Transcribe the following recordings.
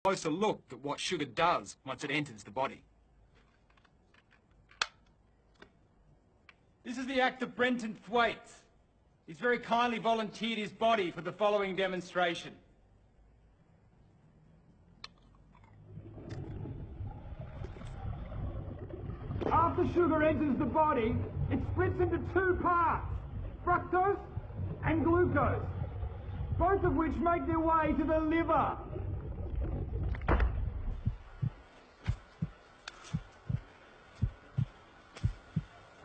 Closer look at what sugar does once it enters the body. This is the actor Brenton Thwaites. He's very kindly volunteered his body for the following demonstration. After sugar enters the body, it splits into two parts, fructose and glucose, both of which make their way to the liver.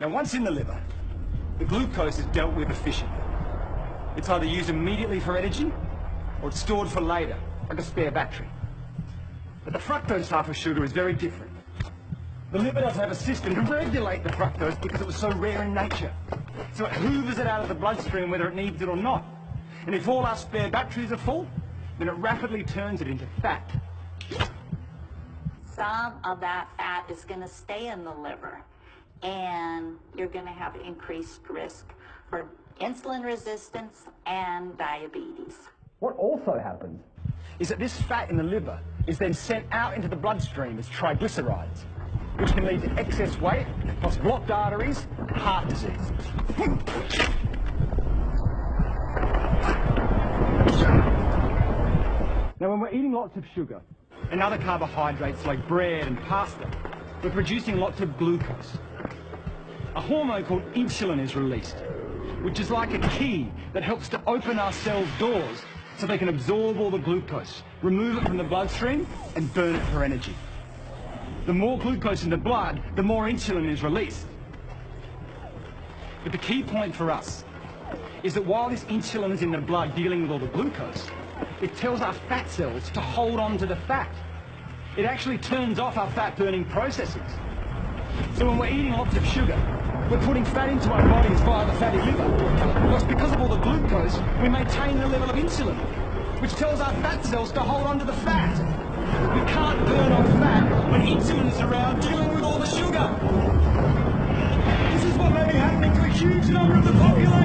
Now, once in the liver, the glucose is dealt with efficiently. It's either used immediately for energy, or it's stored for later, like a spare battery. But the fructose type of sugar is very different. The liver doesn't have a system to regulate the fructose because it was so rare in nature. So it hoovers it out of the bloodstream whether it needs it or not. And if all our spare batteries are full, then it rapidly turns it into fat. Some of that fat is going to stay in the liver, and you're going to have increased risk for insulin resistance and diabetes. What also happens is that this fat in the liver is then sent out into the bloodstream as triglycerides, which can lead to excess weight, plus blocked arteries, and heart disease. Now, when we're eating lots of sugar and other carbohydrates like bread and pasta, we're producing lots of glucose. A hormone called insulin is released, which is like a key that helps to open our cells' doors so they can absorb all the glucose, remove it from the bloodstream, and burn it for energy. The more glucose in the blood, the more insulin is released. But the key point for us is that while this insulin is in the blood dealing with all the glucose, it tells our fat cells to hold on to the fat. It actually turns off our fat-burning processes. So when we're eating lots of sugar, we're putting fat into our bodies via the fatty liver. Because of all the glucose, we maintain the level of insulin, which tells our fat cells to hold on to the fat. We can't burn off fat when insulin is around dealing with all the sugar. This is what may be happening to a huge number of the population.